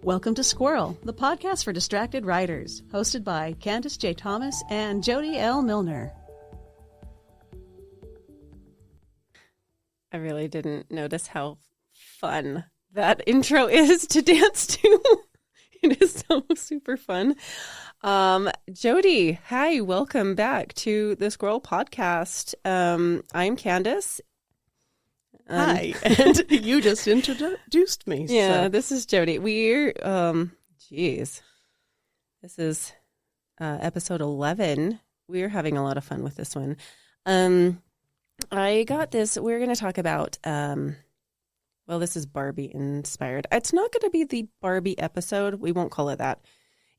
Welcome to Squirrel, the podcast for distracted writers, hosted by Candace J. Thomas and Jody L. Milner. I really didn't notice how fun that intro is to dance to. It is so super fun. Jody, hi, welcome back to the Squirrel podcast. I'm Candace. Hi, and you just introduced me. Yeah, so. This is Jody. We're, this is episode 11. We're having a lot of fun with this one. I got this. We're going to talk about, this is Barbie inspired. It's not going to be the Barbie episode. We won't call it that,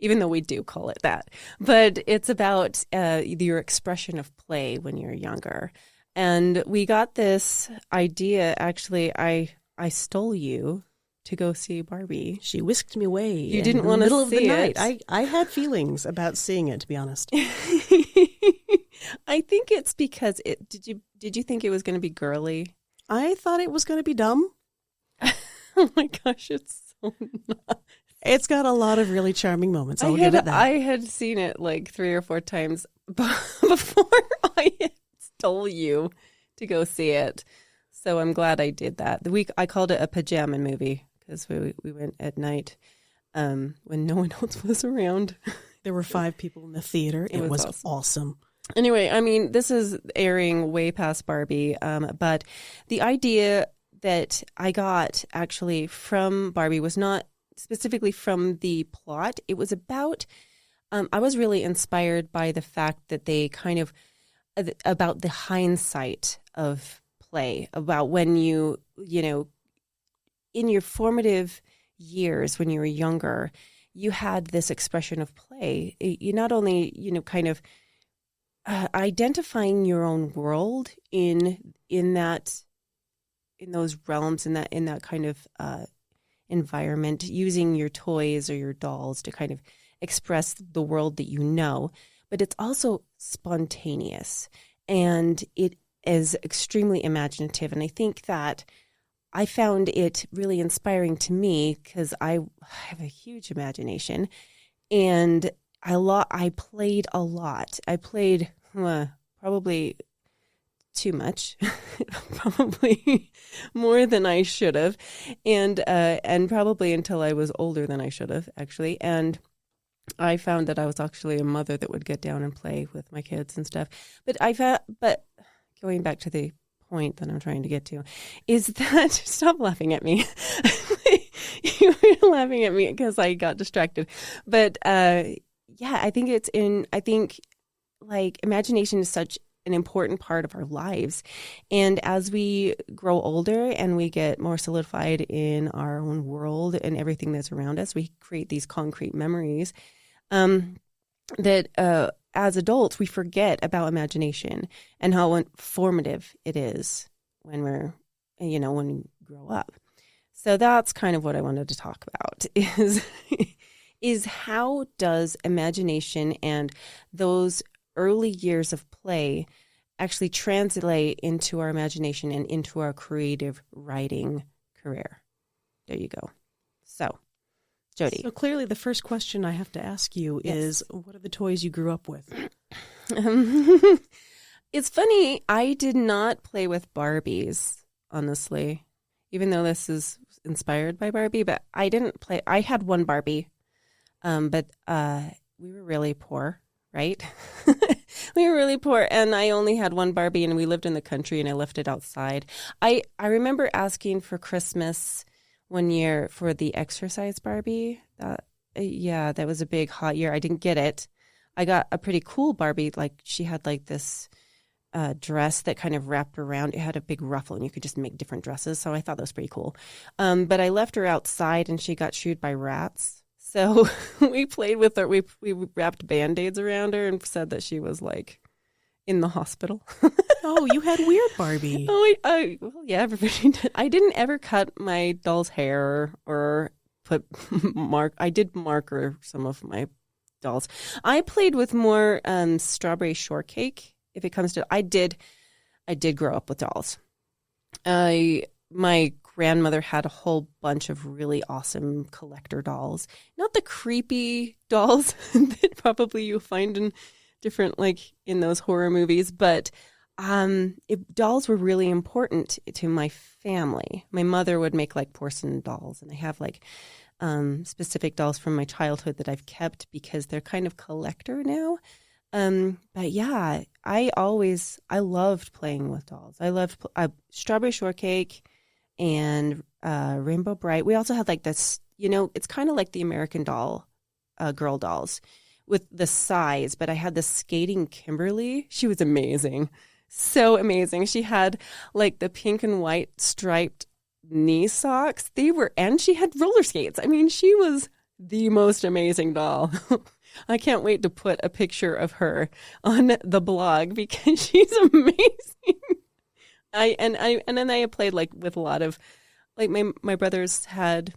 even though we do call it that. But it's about your expression of play when you're younger. And we got this idea, actually, I stole you to go see Barbie. She whisked me away. You didn't want to see it. In the middle of the night. I had feelings about seeing it, to be honest. I think it's because did you think it was going to be girly? I thought it was going to be dumb. Oh my gosh, it's so not. It's got a lot of really charming moments. I'll give it that. I had seen it like 3 or 4 times before I stole you to go see it. So I'm glad I did that. I called it a pajama movie because we went at night when no one else was around. There were 5 people in the theater. It was awesome. Anyway, I mean, this is airing way past Barbie, but the idea that I got actually from Barbie was not specifically from the plot. It was about, I was really inspired by the fact that they kind of, about the hindsight of play, about when you know, in your formative years, when you were younger, you had this expression of play. You not only, kind of identifying your own world in those realms, in that kind of environment, using your toys or your dolls to kind of express the world that you know, but it's also spontaneous and it is extremely imaginative. And I think that I found it really inspiring to me because I have a huge imagination and I played a lot. I played probably too much, probably more than I should have, and probably until I was older than I should have, actually. And I found that I was actually a mother that would get down and play with my kids and stuff. But going back to the point that I'm trying to get to, is that stop laughing at me. You were laughing at me because I got distracted. But I think like imagination is such an important part of our lives. And as we grow older and we get more solidified in our own world and everything that's around us, we create these concrete memories that as adults, we forget about imagination and how formative it is when when we grow up. So that's kind of what I wanted to talk about is how does imagination and those early years of play actually translate into our imagination and into our creative writing career. There you go. So, Jody. So clearly the first question I have to ask you is, what are the toys you grew up with? It's funny, I did not play with Barbies, honestly, even though this is inspired by Barbie, but I didn't play. I had one Barbie, but we were really poor. Right? We were really poor, and I only had one Barbie, and we lived in the country, and I left it outside. I remember asking for Christmas one year for the exercise Barbie. That was a big hot year. I didn't get it. I got a pretty cool Barbie. Like she had like this dress that kind of wrapped around. It had a big ruffle, and you could just make different dresses. So I thought that was pretty cool. But I left her outside, and she got shooed by rats. So we played with her. We wrapped Band-Aids around her and said that she was like in the hospital. Oh, you had weird Barbie. Well, yeah, everybody did. I didn't ever cut my doll's hair or put I did marker some of my dolls. I played with more strawberry shortcake. If it comes to, I did grow up with dolls. My grandmother had a whole bunch of really awesome collector dolls. Not the creepy dolls that probably you find in different, like in those horror movies, but dolls were really important to my family. My mother would make like porcelain dolls, and I have like specific dolls from my childhood that I've kept because they're kind of collector now. But yeah, I loved playing with dolls. I loved Strawberry Shortcake and Rainbow Bright. We also had like this, it's kind of like the American Doll, girl dolls with the size, but I had this skating Kimberly. She was amazing. So amazing. She had like the pink and white striped knee socks. And she had roller skates. I mean, she was the most amazing doll. I can't wait to put a picture of her on the blog because she's amazing. And then I played like with a lot of, like my brothers had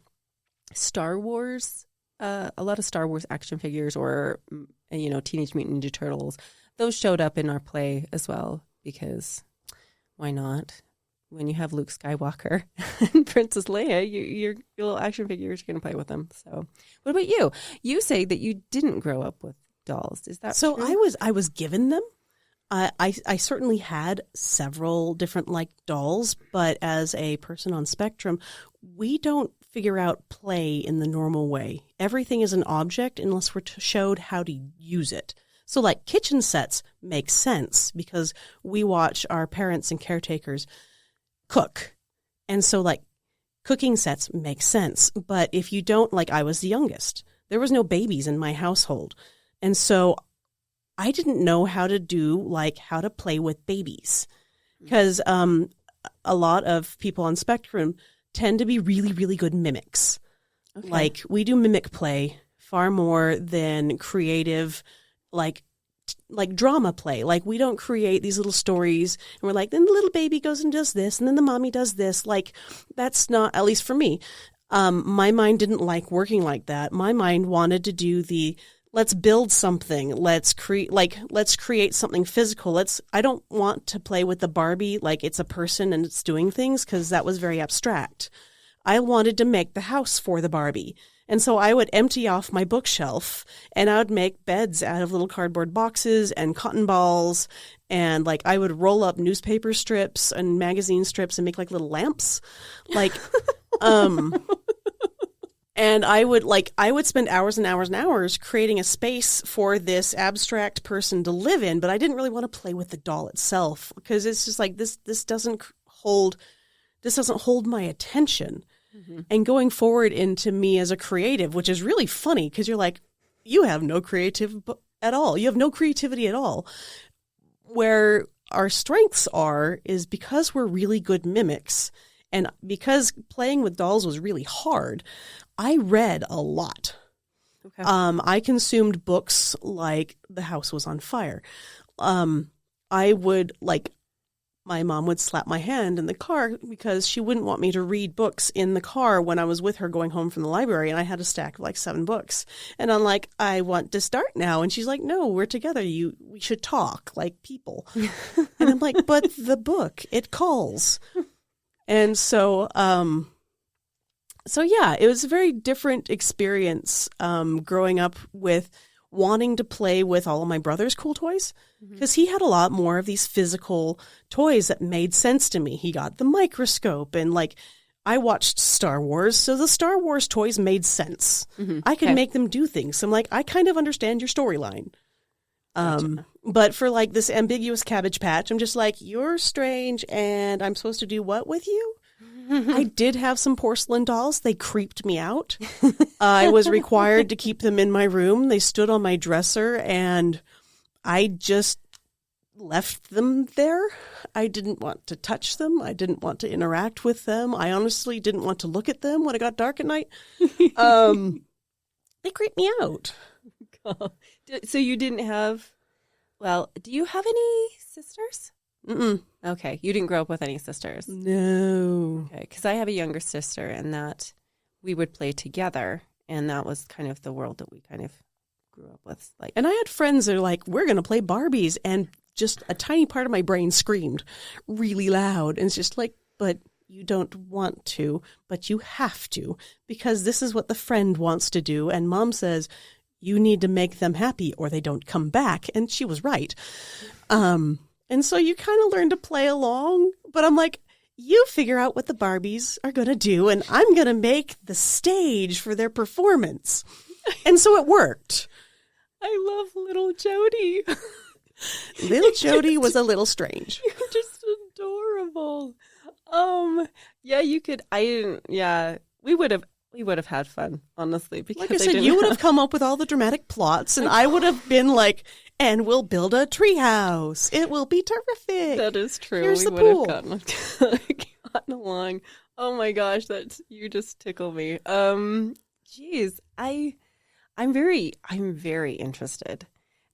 Star Wars, a lot of Star Wars action figures, or Teenage Mutant Ninja Turtles. Those showed up in our play as well because why not? When you have Luke Skywalker and Princess Leia, your little action figures, you're going to play with them. So what about you? You say that you didn't grow up with dolls. Is that so true? I was given them. I certainly had several different like dolls, but as a person on spectrum, we don't figure out play in the normal way. Everything is an object unless we're showed how to use it. So like kitchen sets make sense because we watch our parents and caretakers cook. And so like cooking sets make sense. But if you don't, like I was the youngest, there was no babies in my household. And so I didn't know how to play with babies because a lot of people on spectrum tend to be really, really good mimics. Okay. Like we do mimic play far more than creative, like drama play. Like we don't create these little stories and we're like, then the little baby goes and does this and then the mommy does this. Like that's not, at least for me, my mind didn't like working like that. My mind wanted to do let's build something. Let's create something physical. I don't want to play with the Barbie like it's a person and it's doing things because that was very abstract. I wanted to make the house for the Barbie. And so I would empty off my bookshelf and I would make beds out of little cardboard boxes and cotton balls. And like I would roll up newspaper strips and magazine strips and make like little lamps. Like, and I would spend hours and hours and hours creating a space for this abstract person to live in. But I didn't really want to play with the doll itself because it's just like this doesn't hold my attention. Mm-hmm. And going forward into me as a creative, which is really funny because you're like, you have no creativity at all. You have no creativity at all. Where our strengths is because we're really good mimics. And because playing with dolls was really hard, I read a lot. Okay. I consumed books like The House Was on Fire. I would my mom would slap my hand in the car because she wouldn't want me to read books in the car when I was with her going home from the library. And I had a stack of like 7 books. And I'm like, I want to start now. And she's like, no, we're together. We should talk like people. And I'm like, but the book, it calls. And so, yeah, it was a very different experience growing up with wanting to play with all of my brother's cool toys because he had a lot more of these physical toys that made sense to me. He got the microscope and like I watched Star Wars. So the Star Wars toys made sense. Mm-hmm. I could make them do things. So I'm like, I kind of understand your storyline. Gotcha. But for like this ambiguous Cabbage Patch, I'm just like, you're strange and I'm supposed to do what with you? I did have some porcelain dolls. They creeped me out. I was required to keep them in my room. They stood on my dresser and I just left them there. I didn't want to touch them. I didn't want to interact with them. I honestly didn't want to look at them when it got dark at night. They creeped me out. So you didn't have, do you have any sisters? Mm-mm. Okay. You didn't grow up with any sisters? No. Okay. Because I have a younger sister and that we would play together. And that was kind of the world that we kind of grew up with. And I had friends that are like, we're going to play Barbies. And just a tiny part of my brain screamed really loud. And it's just like, but you don't want to, but you have to, because this is what the friend wants to do. And mom says, you need to make them happy or they don't come back. And she was right. And so you kind of learn to play along. But I'm like, you figure out what the Barbies are going to do, and I'm going to make the stage for their performance. And so it worked. I love little Jody. Little Jody was a little strange. You're just adorable. Yeah, you could. We would have had fun, honestly. Because like I said, you would have come up with all the dramatic plots, and I would have been like, and we'll build a treehouse. It will be terrific. That is true. Here's we the would pool. have gotten along. Oh my gosh, you just tickle me. Geez, I'm very interested,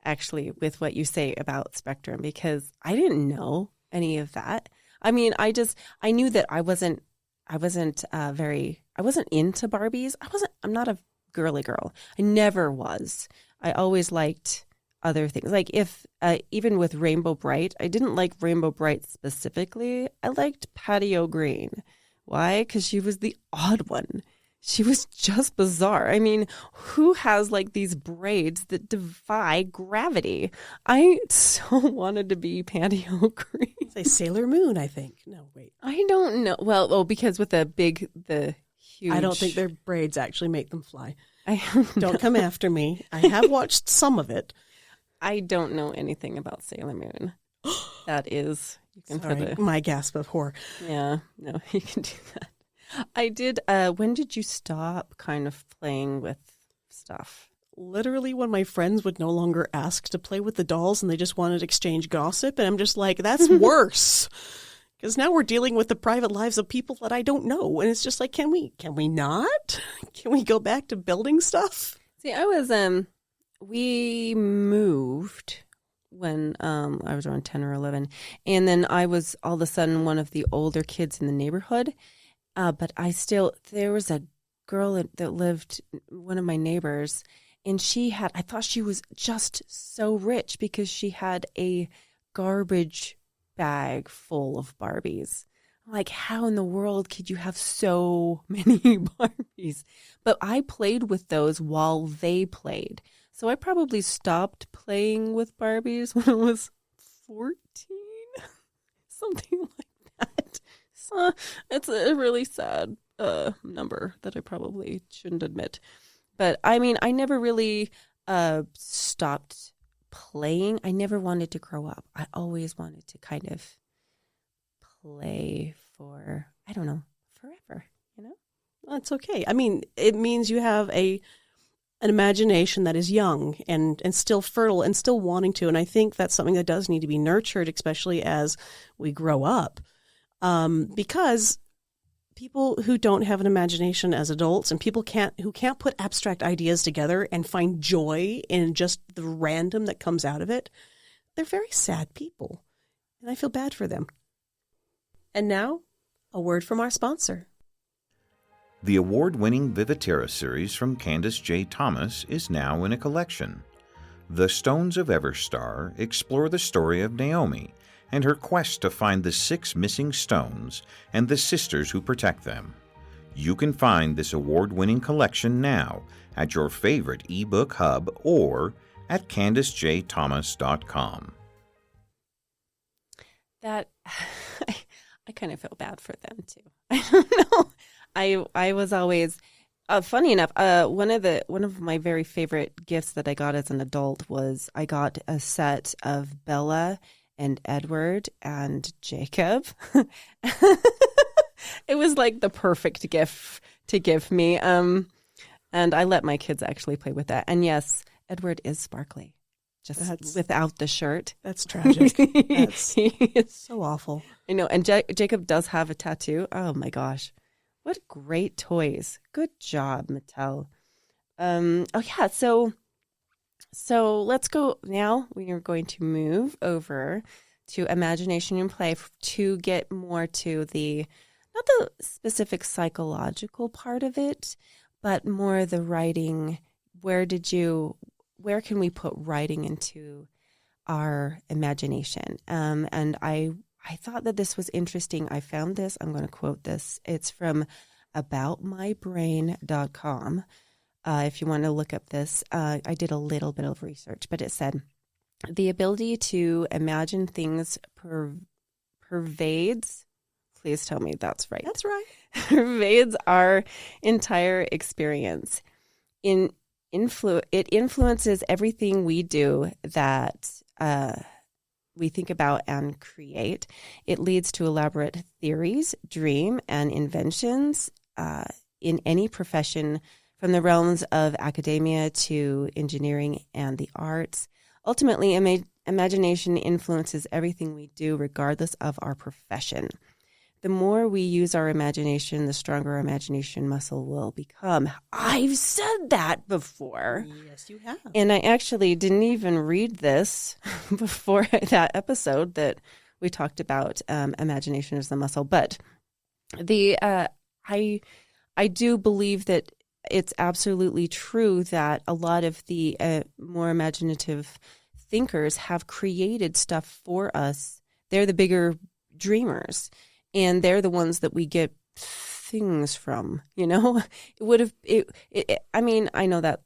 actually, with what you say about Spectrum, because I didn't know any of that. I mean, I knew that I wasn't into Barbies. I'm not a girly girl. I never was. I always liked other things. Like even with Rainbow Bright, I didn't like Rainbow Bright specifically. I liked Patio Green. Why? Because she was the odd one. She was just bizarre. I mean, who has like these braids that defy gravity? I so wanted to be Patio Green. Say Sailor Moon, I think. No, wait. I don't know. Well, because with the huge. I don't think their braids actually make them fly. I Don't come after me. I have watched some of it. I don't know anything about Sailor Moon. That is, you can Sorry, my gasp of horror. Yeah, no, you can do that. I did. When did you stop kind of playing with stuff? Literally when my friends would no longer ask to play with the dolls and they just wanted to exchange gossip. And I'm just like, that's worse. Because now we're dealing with the private lives of people that I don't know. And it's just like, can we not? Can we go back to building stuff? See, we moved when I was around 10 or 11. And then I was all of a sudden one of the older kids in the neighborhood. But there was a girl that lived, one of my neighbors, and I thought she was just so rich because she had a garbage bag full of Barbies. I'm like, how in the world could you have so many Barbies? But I played with those while they played. So I probably stopped playing with Barbies when I was 14, something like that. It's a really sad number that I probably shouldn't admit. But I mean, I never really stopped playing. I never wanted to grow up. I always wanted to kind of play for, I don't know, forever, you know? That's okay. I mean, it means you have an imagination that is young and still fertile and still wanting to. And I think that's something that does need to be nurtured, especially as we grow up. Because people who don't have an imagination as adults and people who can't put abstract ideas together and find joy in just the random that comes out of it, they're very sad people. And I feel bad for them. And now, a word from our sponsor. The award-winning Vivatera series from Candace J. Thomas is now in a collection. The Stones of Everstar explore the story of Naomi and her quest to find the 6 missing stones and the sisters who protect them. You can find this award-winning collection now at your favorite ebook hub or at CandaceJThomas.com. That I kind of feel bad for them too. I don't know. I was always funny enough. One of my very favorite gifts that I got as an adult was I got a set of Bella and Edward and Jacob. It was like the perfect gift to give me. And I let my kids actually play with that. And yes, Edward is sparkly, just without the shirt. That's tragic. That's so awful. I know. And Jacob does have a tattoo. Oh my gosh. What great toys. Good job, Mattel. So let's go now. We are going to move over to imagination and play to get more to not the specific psychological part of it, but more the writing. Where can we put writing into our imagination? And I I thought that this was interesting. I found this. I'm going to quote this. It's from aboutmybrain.com. If you want to look up this, I did a little bit of research, but it said, the ability to imagine things pervades, please tell me that's right. That's right. Pervades our entire experience. It influences everything we do that we think about and create. It leads to elaborate theories, dream, and inventions in any profession, from the realms of academia to engineering and the arts. Ultimately, imagination influences everything we do, regardless of our profession. The more we use our imagination, the stronger our imagination muscle will become. I've said that before. Yes, you have. And I actually didn't even read this before that episode that we talked about imagination as the muscle. But I do believe that it's absolutely true that a lot of the more imaginative thinkers have created stuff for us. They're the bigger dreamers, and they're the ones that we get things from, you know? I mean, I know that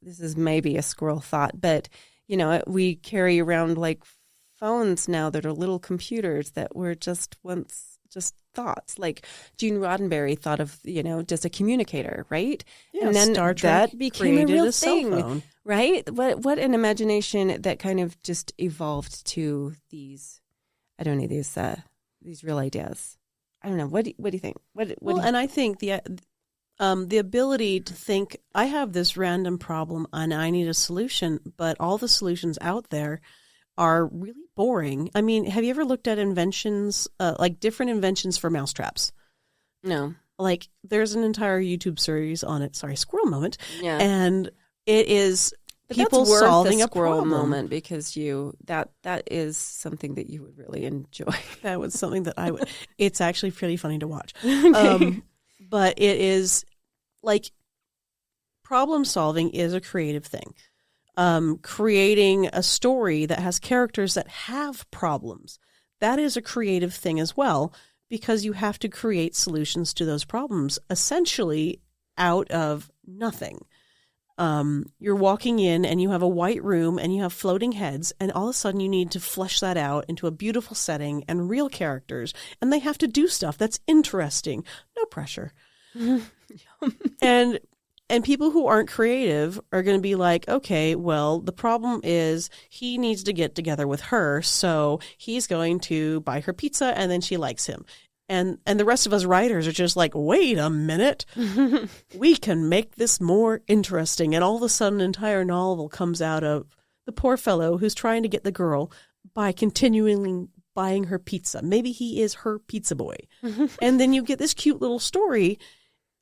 this is maybe a squirrel thought, but, you know, we carry around like phones now that are little computers that were just once just thoughts. Like Gene Roddenberry thought of, you know, just a communicator, right? Yeah, and then Star Trek that became a real cell thing, phone. right? What an imagination that kind of just evolved to these, I don't know, these real ideas. I don't know. What do you think? And I think the ability to think, I have this random problem and I need a solution, but all the solutions out there are really boring. I mean, have you ever looked at inventions, like different inventions for mousetraps? No. Like there's an entire YouTube series on it. Sorry, squirrel moment. Yeah. And it is But people that's worth solving a a squirrel problem. moment, because that is something that you would really enjoy. That was something that I would. It's actually pretty funny to watch. Okay. But it is like problem solving is a creative thing. Creating a story that has characters that have problems, that is a creative thing as well, because you have to create solutions to those problems essentially out of nothing. You're walking in and you have a white room and you have floating heads, and all of a sudden you need to flesh that out into a beautiful setting and real characters, and they have to do stuff that's interesting. No pressure. And people who aren't creative are going to be like, okay, well, the problem is he needs to get together with her, so he's going to buy her pizza and then she likes him. And the rest of us writers are just like, wait a minute, we can make this more interesting. And all of a sudden, an entire novel comes out of the poor fellow who's trying to get the girl by continually buying her pizza. Maybe he is her pizza boy. And then you get this cute little story.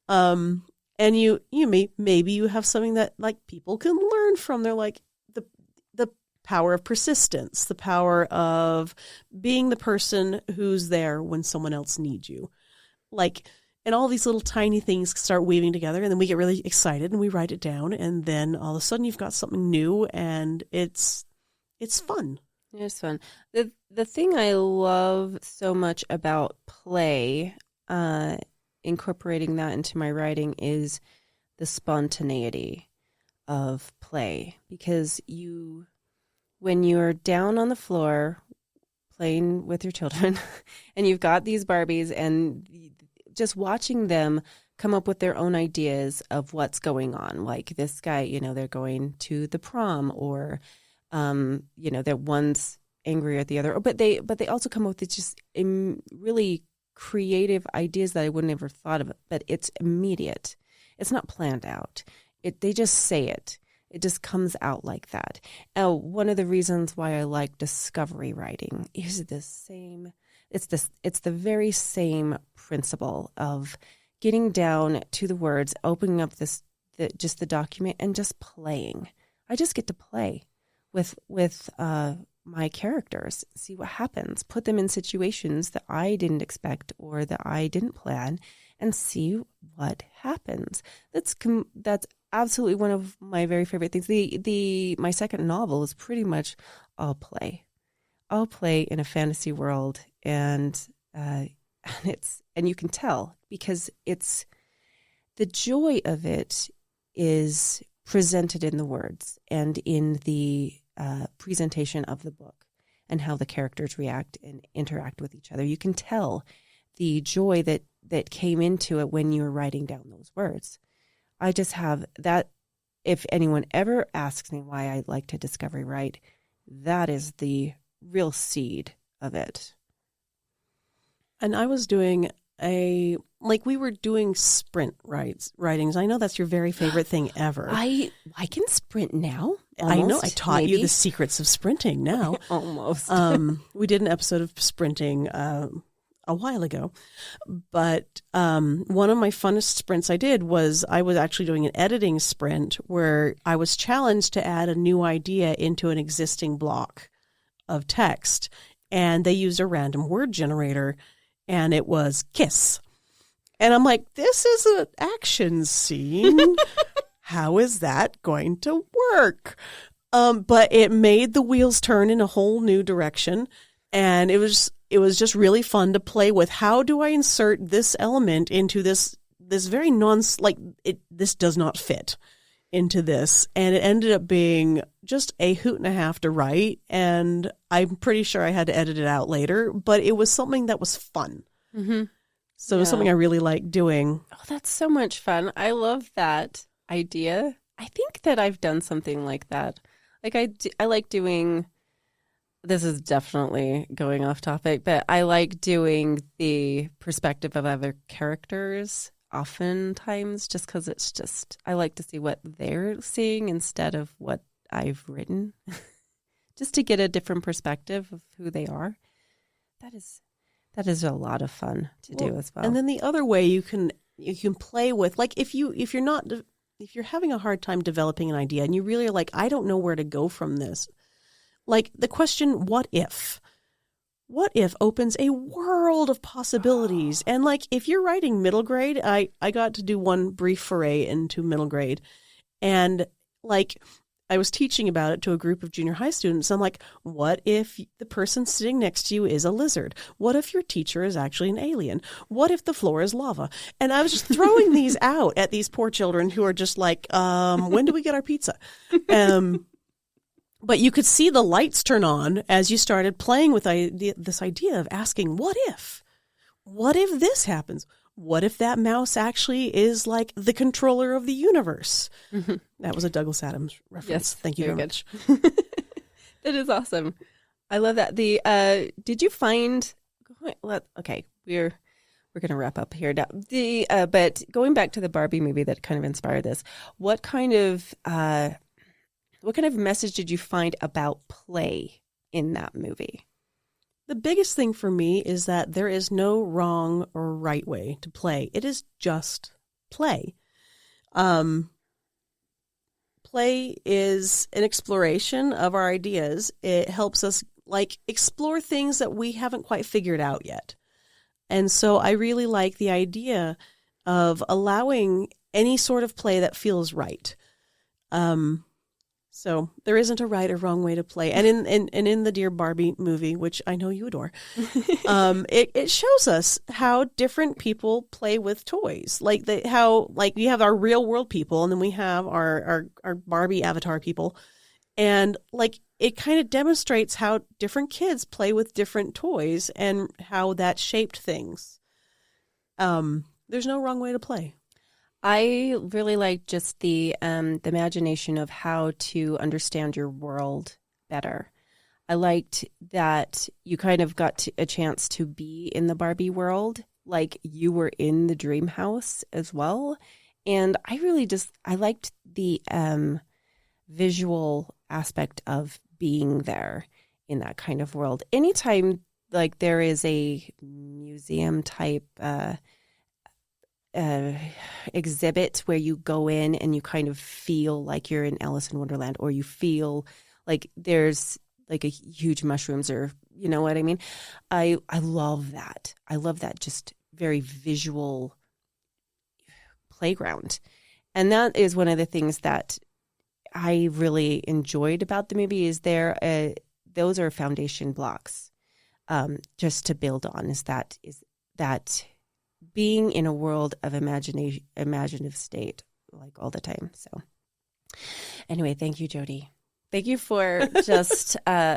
And maybe you have something that like people can learn from. They're like the power of persistence, the power of being the person who's there when someone else needs you. Like, and all these little tiny things start weaving together, and then we get really excited and we write it down, and then all of a sudden you've got something new, and it's fun. It's fun. The thing I love so much about play, incorporating that into my writing, is the spontaneity of play, because when you're down on the floor playing with your children and you've got these Barbies and just watching them come up with their own ideas of what's going on, like this guy, you know, they're going to the prom, or you know, that one's angry at the other, but they also come up with just really creative ideas that I wouldn't ever thought of, but it's immediate. It's not planned out. They just say it. It just comes out like that. One of the reasons why I like discovery writing is the same. It's the very same principle of getting down to the words, opening up just the document and just playing. I just get to play with my characters, see what happens, put them in situations that I didn't expect or that I didn't plan, and see what happens. That's absolutely one of my very favorite things. My second novel is pretty much all play in a fantasy world and you can tell because the joy of it is presented in the words and in the presentation of the book and how the characters react and interact with each other. You can tell the joy that came into it when you were writing down those words. I just have that. If anyone ever asks me why I like to discovery write, that is the real seed of it. And I was doing we were doing sprint writings. I know that's your very favorite thing ever. I can sprint now. I know. I taught you the secrets of sprinting now. Almost. We did an episode of sprinting a while ago, but one of my funnest sprints I did was I was actually doing an editing sprint where I was challenged to add a new idea into an existing block of text, and they used a random word generator, and it was kiss. And I'm like, this is an action scene. How is that going to work? But it made the wheels turn in a whole new direction, and it was just really fun to play with. How do I insert this element into this very this does not fit into this. And it ended up being just a hoot and a half to write. And I'm pretty sure I had to edit it out later, but it was something that was fun. Mm-hmm. So it was something I really liked doing. Oh, that's so much fun. I love that idea. I think that I've done something like that. Like I like doing... This is definitely going off topic, but I like doing the perspective of other characters oftentimes just because I like to see what they're seeing instead of what I've written, just to get a different perspective of who they are. That is a lot of fun to do as well. And then the other way you can play with, like if you're having a hard time developing an idea and you really are like, I don't know where to go from this. Like the question, what if? What if opens a world of possibilities? And like if you're writing middle grade, I got to do one brief foray into middle grade. And like I was teaching about it to a group of junior high students. I'm like, what if the person sitting next to you is a lizard? What if your teacher is actually an alien? What if the floor is lava? And I was just throwing these out at these poor children who are just like, when do we get our pizza? But you could see the lights turn on as you started playing with this idea of asking, what if? What if this happens? What if that mouse actually is like the controller of the universe? Mm-hmm. That was a Douglas Adams reference. Yes, thank you very much. That is awesome. I love that. Did you find? Okay, we're going to wrap up here now. But going back to the Barbie movie that kind of inspired this, what kind of message did you find about play in that movie? The biggest thing for me is that there is no wrong or right way to play. It is just play. Play is an exploration of our ideas. It helps us explore things that we haven't quite figured out yet. And so I really like the idea of allowing any sort of play that feels right. So there isn't a right or wrong way to play. And in the Dear Barbie movie, which I know you adore, it shows us how different people play with toys. How we have our real world people and then we have our Barbie avatar people. And it kind of demonstrates how different kids play with different toys and how that shaped things. There's no wrong way to play. I really like just the imagination of how to understand your world better. I liked that you kind of got a chance to be in the Barbie world, like you were in the dream house as well. And I liked the visual aspect of being there in that kind of world. Anytime there is a museum type exhibit where you go in and you kind of feel like you're in Alice in Wonderland, or you feel like there's a huge mushrooms, or you know what I mean? I love that. I love that just very visual playground. And that is one of the things that I really enjoyed about the movie is those are foundation blocks just to build on is that being in a world of imaginative state like all the time. So anyway, thank you, Jody. Thank you for just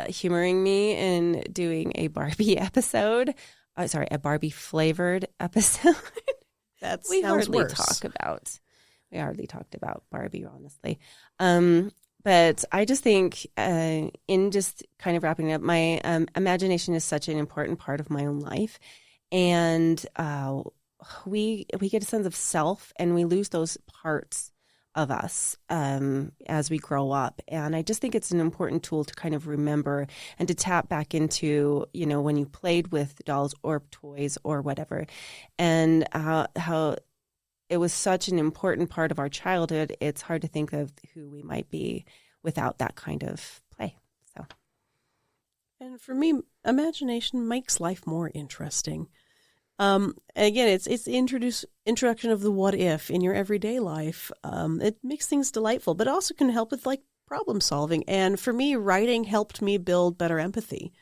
humoring me in doing a Barbie episode. A Barbie flavored episode. That we sounds hardly worse. We hardly talked about Barbie, honestly. But I just think in just kind of wrapping up, my imagination is such an important part of my own life. And we get a sense of self, and we lose those parts of us as we grow up. And I just think it's an important tool to kind of remember and to tap back into, when you played with dolls or toys or whatever, and how it was such an important part of our childhood. It's hard to think of who we might be without that kind of play. So, and for me, imagination makes life more interesting. And again, it's the introduction of the what if in your everyday life. It makes things delightful, but also can help with like problem solving. And for me, writing helped me build better empathy.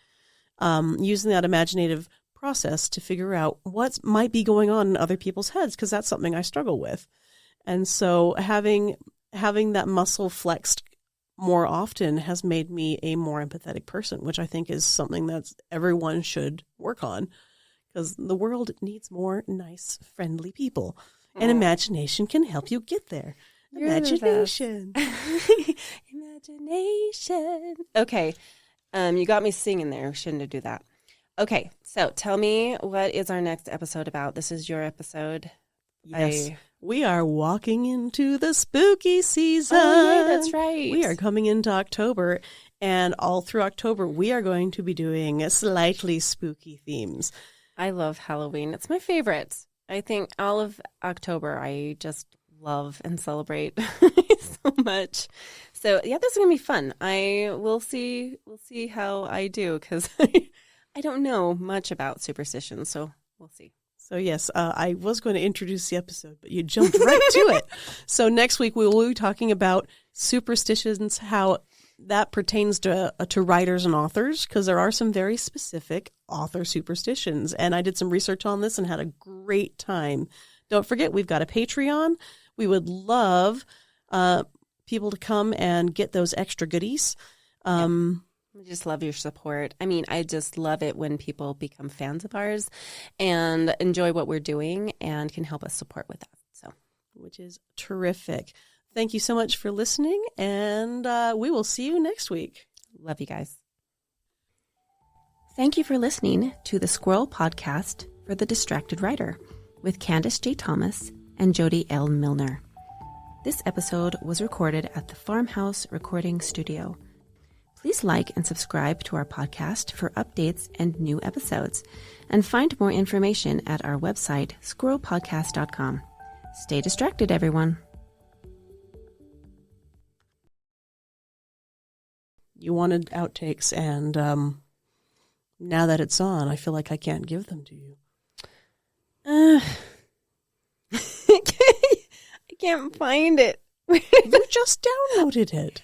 Using that imaginative process to figure out what might be going on in other people's heads, because that's something I struggle with. And so having that muscle flexed more often has made me a more empathetic person, which I think is something that everyone should work on, because the world needs more nice, friendly people. And imagination can help you get there. Imagination. Imagination. Okay. You got me singing there. Shouldn't do that. Okay. So tell me, what is our next episode about? This is your episode. Yes. We are walking into the spooky season. Oh, yeah, that's right. We are coming into October, and all through October, we are going to be doing slightly spooky themes. I love Halloween. It's my favorite. I think all of October, I just love and celebrate so much. So yeah, this is gonna be fun. We'll see how I do, because I don't know much about superstitions, so we'll see. So yes, I was going to introduce the episode, but you jumped right to it. So next week we will be talking about superstitions, how that pertains to writers and authors, because there are some very specific author superstitions. And I did some research on this and had a great time. Don't forget, we've got a Patreon. We would love people to come and get those extra goodies. I just love your support. I mean, I just love it when people become fans of ours and enjoy what we're doing and can help us support with that. So, which is terrific. Thank you so much for listening, and we will see you next week. Love you guys. Thank you for listening to the Squirrel Podcast for the Distracted Writer with Candace J. Thomas and Jody L. Milner. This episode was recorded at the Farmhouse Recording Studio. Please like and subscribe to our podcast for updates and new episodes, and find more information at our website, squirrelpodcast.com. Stay distracted, everyone. You wanted outtakes, and now that it's on, I feel like I can't give them to you. I can't find it. You just downloaded it.